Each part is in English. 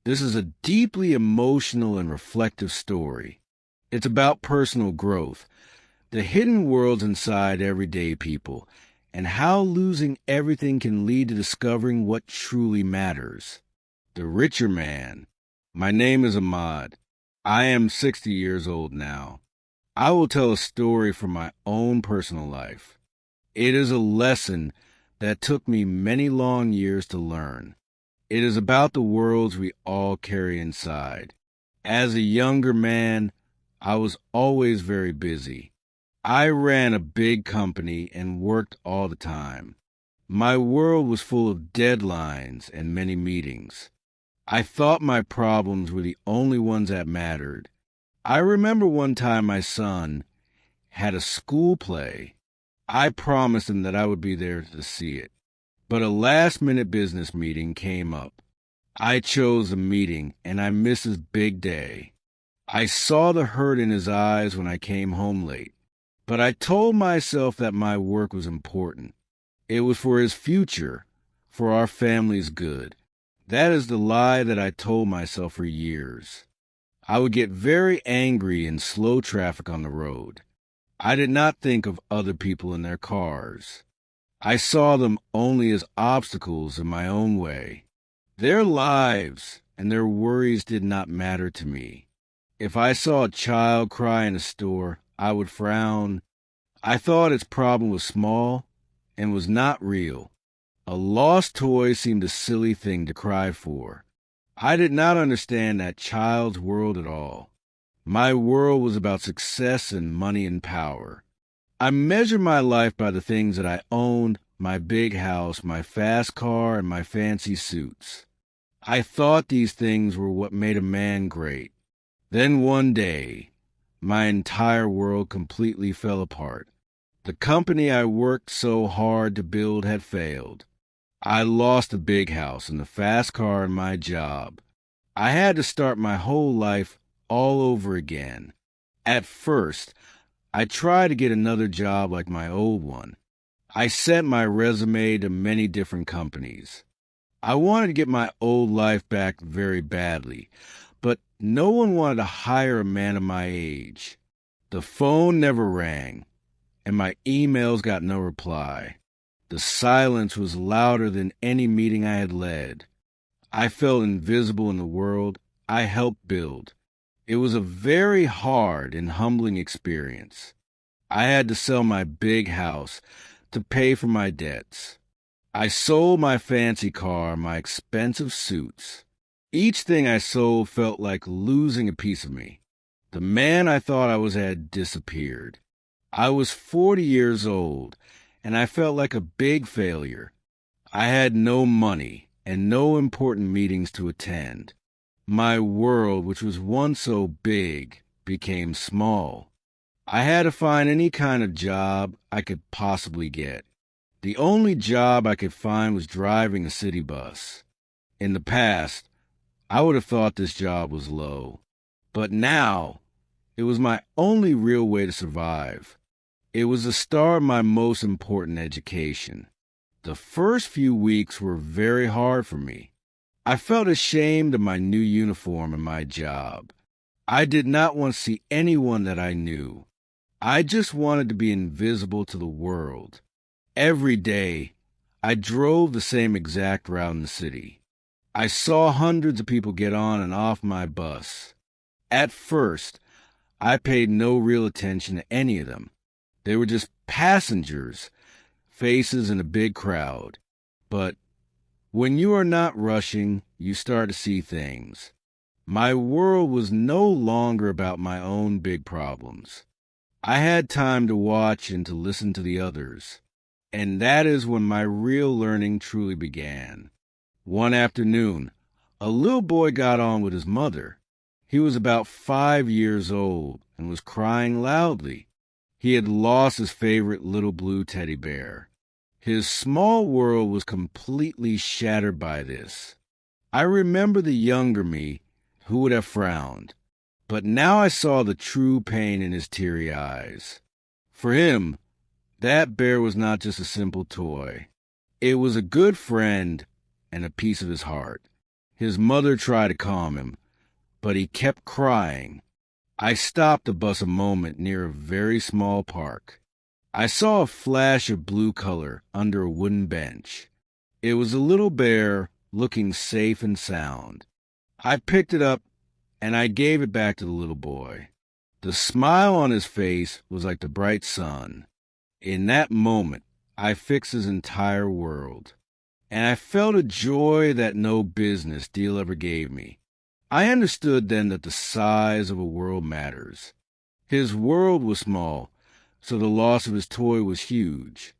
This is a deeply emotional and reflective story. It's about personal growth, the hidden worlds inside everyday people, and how losing everything can lead to discovering what truly matters. The Richer Man. My name is Ahmad. I am 60 years old now. I will tell a story from my own personal life. It is a lesson that took me many long years to learn. It is about the worlds we all carry inside. As a younger man, I was always very busy. I ran a big company and worked all the time. My world was full of deadlines and many meetings. I thought my problems were the only ones that mattered. I remember one time my son had a school play. I promised him that I would be there to see it. But a last-minute business meeting came up. I chose the meeting, and I missed his big day. I saw the hurt in his eyes when I came home late. But I told myself that my work was important. It was for his future, for our family's good. That is the lie that I told myself for years. I would get very angry in slow traffic on the road. I did not think of other people in their cars. I saw them only as obstacles in my own way. Their lives and their worries did not matter to me. If I saw a child cry in a store, I would frown. I thought its problem was small and was not real. A lost toy seemed a silly thing to cry for. I did not understand that child's world at all. My world was about success and money and power. I measured my life by the things that I owned, my big house, my fast car, and my fancy suits. I thought these things were what made a man great. Then one day, my entire world completely fell apart. The company I worked so hard to build had failed. I lost the big house and the fast car and my job. I had to start my whole life all over again. At first, I tried to get another job like my old one. I sent my resume to many different companies. I wanted to get my old life back very badly, but no one wanted to hire a man of my age. The phone never rang, and my emails got no reply. The silence was louder than any meeting I had led. I felt invisible in the world I helped build. It was a very hard and humbling experience. I had to sell my big house to pay for my debts. I sold my fancy car, my expensive suits. Each thing I sold felt like losing a piece of me. The man I thought I was had disappeared. I was 40 years old, and I felt like a big failure. I had no money and no important meetings to attend. My world, which was once so big, became small. I had to find any kind of job I could possibly get. The only job I could find was driving a city bus. In the past, I would have thought this job was low. But now, it was my only real way to survive. It was the start of my most important education. The first few weeks were very hard for me. I felt ashamed of my new uniform and my job. I did not want to see anyone that I knew. I just wanted to be invisible to the world. Every day, I drove the same exact route in the city. I saw hundreds of people get on and off my bus. At first, I paid no real attention to any of them. They were just passengers, faces in a big crowd. But when you are not rushing, you start to see things. My world was no longer about my own big problems. I had time to watch and to listen to the others. And that is when my real learning truly began. One afternoon, a little boy got on with his mother. He was about 5 years old and was crying loudly. He had lost his favorite little blue teddy bear. His small world was completely shattered by this. I remember the younger me who would have frowned, but now I saw the true pain in his teary eyes. For him, that bear was not just a simple toy. It was a good friend and a piece of his heart. His mother tried to calm him, but he kept crying. I stopped the bus a moment near a very small park. I saw a flash of blue color under a wooden bench. It was a little bear looking safe and sound. I picked it up and I gave it back to the little boy. The smile on his face was like the bright sun. In that moment, I fixed his entire world, and I felt a joy that no business deal ever gave me. I understood then that the size of a world matters. His world was small, so the loss of his toy was huge.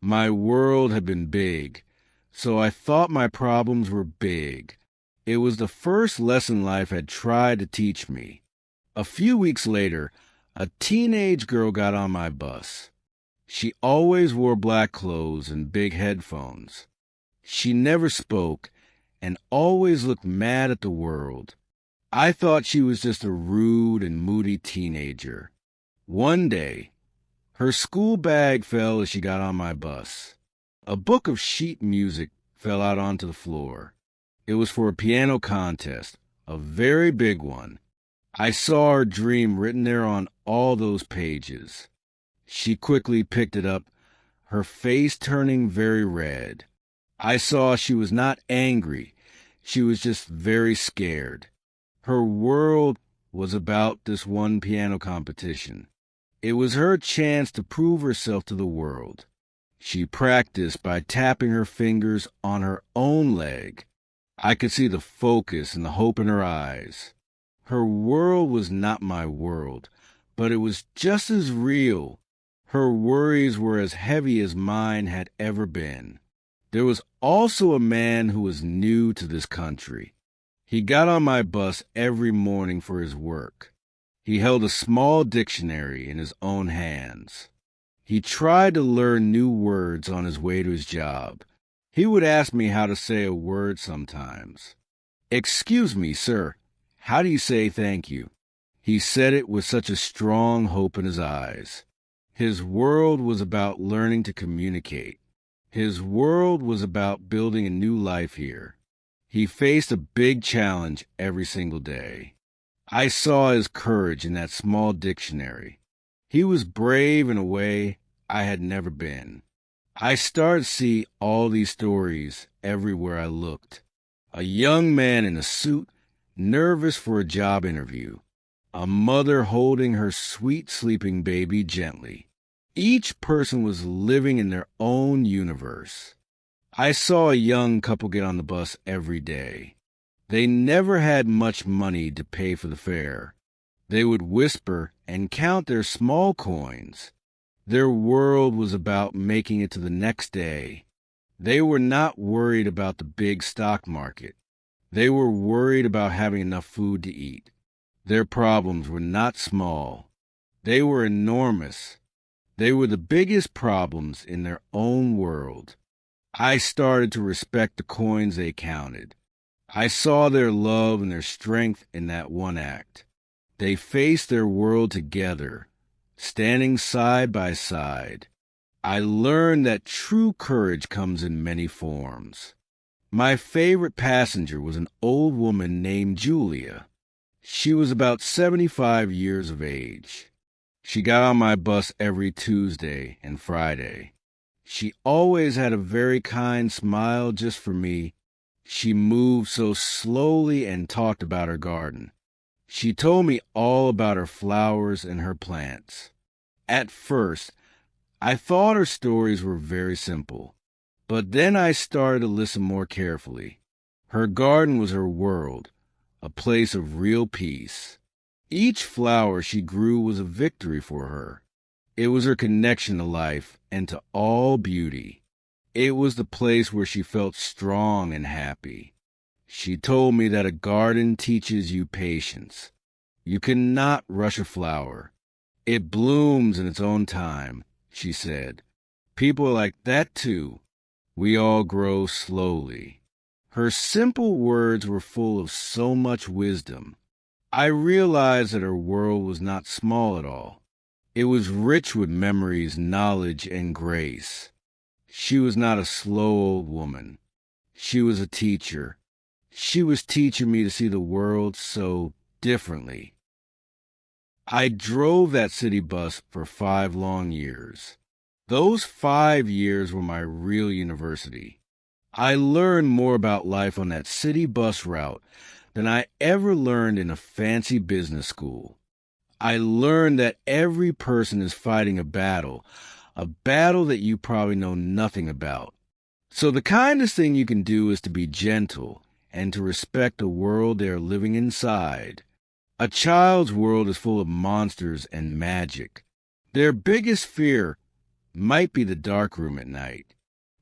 My world had been big, so I thought my problems were big. It was the first lesson life had tried to teach me. A few weeks later, a teenage girl got on my bus. She always wore black clothes and big headphones. She never spoke and always looked mad at the world. I thought she was just a rude and moody teenager. One day, her school bag fell as she got on my bus. A book of sheet music fell out onto the floor. It was for a piano contest, a very big one. I saw her dream written there on all those pages. She quickly picked it up, her face turning very red. I saw she was not angry. She was just very scared. Her world was about this one piano competition. It was her chance to prove herself to the world. She practiced by tapping her fingers on her own leg. I could see the focus and the hope in her eyes. Her world was not my world, but it was just as real. Her worries were as heavy as mine had ever been. There was also a man who was new to this country. He got on my bus every morning for his work. He held a small dictionary in his own hands. He tried to learn new words on his way to his job. He would ask me how to say a word sometimes. "Excuse me, sir, how do you say thank you?" He said it with such a strong hope in his eyes. His world was about learning to communicate. His world was about building a new life here. He faced a big challenge every single day. I saw his courage in that small dictionary. He was brave in a way I had never been. I started to see all these stories everywhere I looked. A young man in a suit, nervous for a job interview. A mother holding her sweet sleeping baby gently. Each person was living in their own universe. I saw a young couple get on the bus every day. They never had much money to pay for the fare. They would whisper and count their small coins. Their world was about making it to the next day. They were not worried about the big stock market. They were worried about having enough food to eat. Their problems were not small. They were enormous. They were the biggest problems in their own world. I started to respect the coins they counted. I saw their love and their strength in that one act. They faced their world together, standing side by side. I learned that true courage comes in many forms. My favorite passenger was an old woman named Julia. She was about 75 years of age. She got on my bus every Tuesday and Friday. She always had a very kind smile just for me. She moved so slowly and talked about her garden. She told me all about her flowers and her plants. At first, I thought her stories were very simple, but then I started to listen more carefully. Her garden was her world, a place of real peace. Each flower she grew was a victory for her. It was her connection to life and to all beauty. It was the place where she felt strong and happy. She told me that a garden teaches you patience. You cannot rush a flower. It blooms in its own time, she said. People are like that too. We all grow slowly. Her simple words were full of so much wisdom. I realized that her world was not small at all. It was rich with memories, knowledge, and grace. She was not a slow old woman. She was a teacher, She was teaching me to see the world so differently. I drove that city bus for 5 long years. Those 5 years were my real university. I learned more about life on that city bus route than I ever learned in a fancy business school. I learned that every person is fighting a battle that you probably know nothing about. So the kindest thing you can do is to be gentle and to respect the world they are living inside. A child's world is full of monsters and magic. Their biggest fear might be the dark room at night.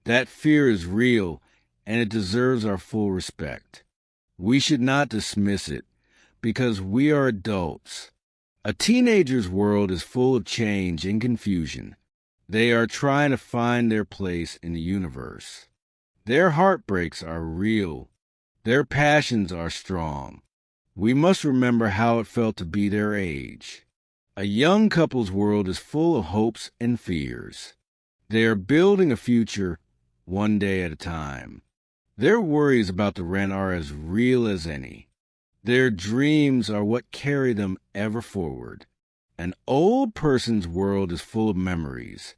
That fear is real, and it deserves our full respect. We should not dismiss it, because we are adults. A teenager's world is full of change and confusion. They are trying to find their place in the universe. Their heartbreaks are real. Their passions are strong. We must remember how it felt to be their age. A young couple's world is full of hopes and fears. They are building a future one day at a time. Their worries about the rent are as real as any. Their dreams are what carry them ever forward. An old person's world is full of memories.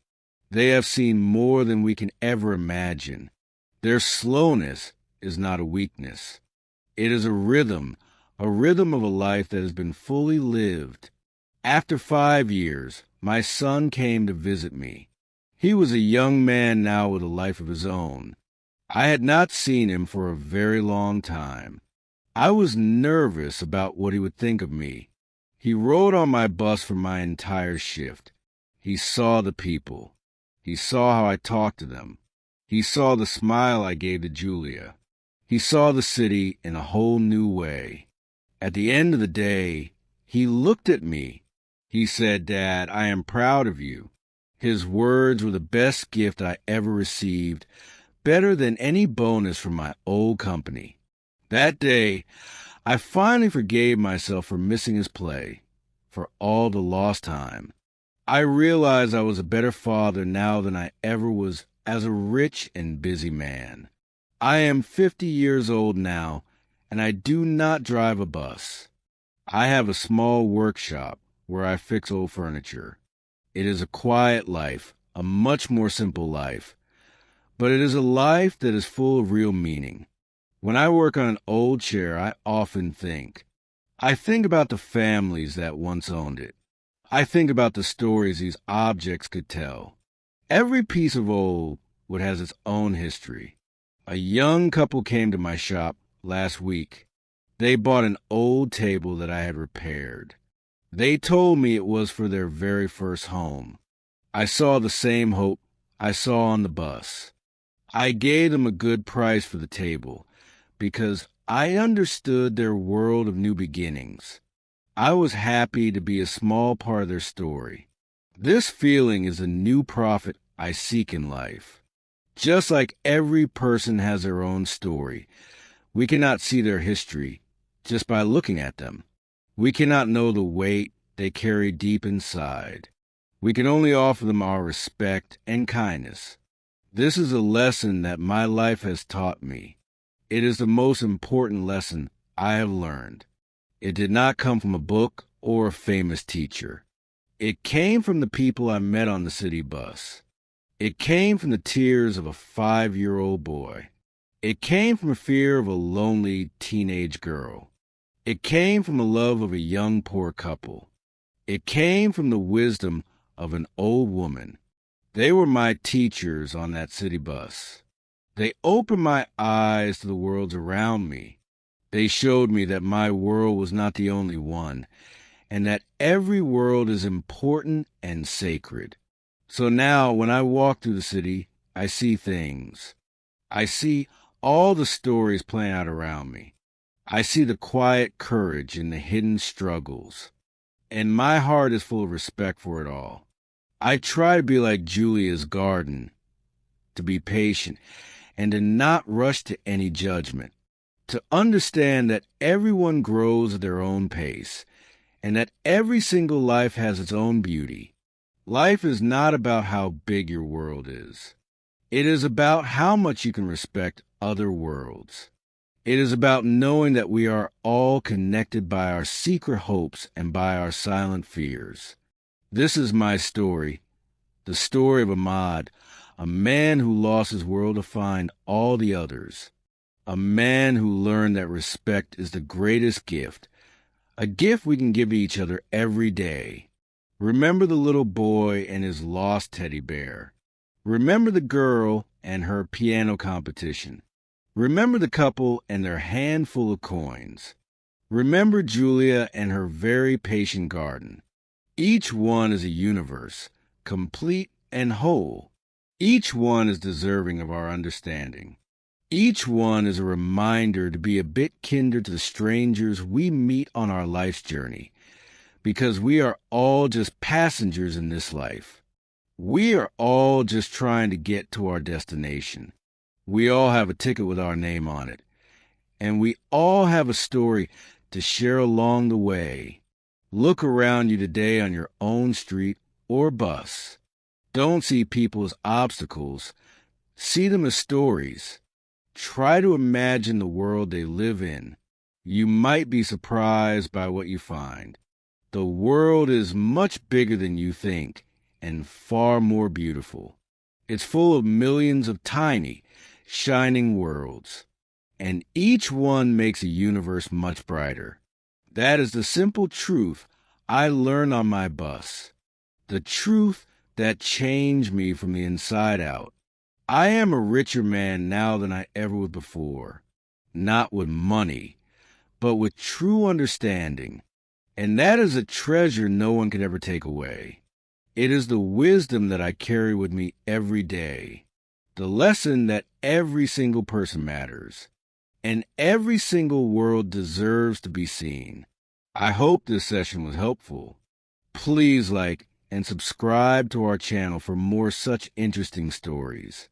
They have seen more than we can ever imagine. Their slowness is not a weakness. It is a rhythm of a life that has been fully lived. After 5 years, my son came to visit me. He was a young man now with a life of his own. I had not seen him for a very long time. I was nervous about what he would think of me. He rode on my bus for my entire shift. He saw the people. He saw how I talked to them. He saw the smile I gave to Julia. He saw the city in a whole new way. At the end of the day, he looked at me. He said, "Dad, I am proud of you." His words were the best gift I ever received, better than any bonus from my old company. That day, I finally forgave myself for missing his play, for all the lost time. I realized I was a better father now than I ever was as a rich and busy man. I am 50 years old now, and I do not drive a bus. I have a small workshop where I fix old furniture. It is a quiet life, a much more simple life, but it is a life that is full of real meaning. When I work on an old chair, I often think. I think about the families that once owned it. I think about the stories these objects could tell. Every piece of old wood has its own history. A young couple came to my shop last week. They bought an old table that I had repaired. They told me it was for their very first home. I saw the same hope I saw on the bus. I gave them a good price for the table because I understood their world of new beginnings. I was happy to be a small part of their story. This feeling is a new profit I seek in life. Just like every person has their own story, we cannot see their history just by looking at them. We cannot know the weight they carry deep inside. We can only offer them our respect and kindness. This is a lesson that my life has taught me. It is the most important lesson I have learned. It did not come from a book or a famous teacher. It came from the people I met on the city bus. It came from the tears of a 5-year-old boy. It came from a fear of a lonely teenage girl. It came from the love of a young poor couple. It came from the wisdom of an old woman. They were my teachers on that city bus. They opened my eyes to the worlds around me. They showed me that my world was not the only one, and that every world is important and sacred. So now, when I walk through the city, I see things. I see all the stories playing out around me. I see the quiet courage and the hidden struggles. And my heart is full of respect for it all. I try to be like Julia's garden, to be patient, and to not rush to any judgment, to understand that everyone grows at their own pace, and that every single life has its own beauty. Life is not about how big your world is. It is about how much you can respect other worlds. It is about knowing that we are all connected by our secret hopes and by our silent fears. This is my story, the story of Ahmad, a man who lost his world to find all the others, a man who learned that respect is the greatest gift, a gift we can give to each other every day. Remember the little boy and his lost teddy bear. Remember the girl and her piano competition. Remember the couple and their handful of coins. Remember Julia and her very patient garden. Each one is a universe, complete and whole. Each one is deserving of our understanding. Each one is a reminder to be a bit kinder to the strangers we meet on our life's journey, because we are all just passengers in this life. We are all just trying to get to our destination. We all have a ticket with our name on it, and we all have a story to share along the way. Look around you today on your own street or bus. Don't see people as obstacles. See them as stories. Try to imagine the world they live in. You might be surprised by what you find. The world is much bigger than you think and far more beautiful. It's full of millions of tiny, shining worlds, and each one makes a universe much brighter. That is the simple truth I learned on my bus, the truth that changed me from the inside out. I am a richer man now than I ever was before, not with money, but with true understanding, and that is a treasure no one could ever take away. It is the wisdom that I carry with me every day, the lesson that every single person matters, and every single world deserves to be seen. I hope this session was helpful. Please like and subscribe to our channel for more such interesting stories.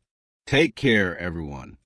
Take care, everyone.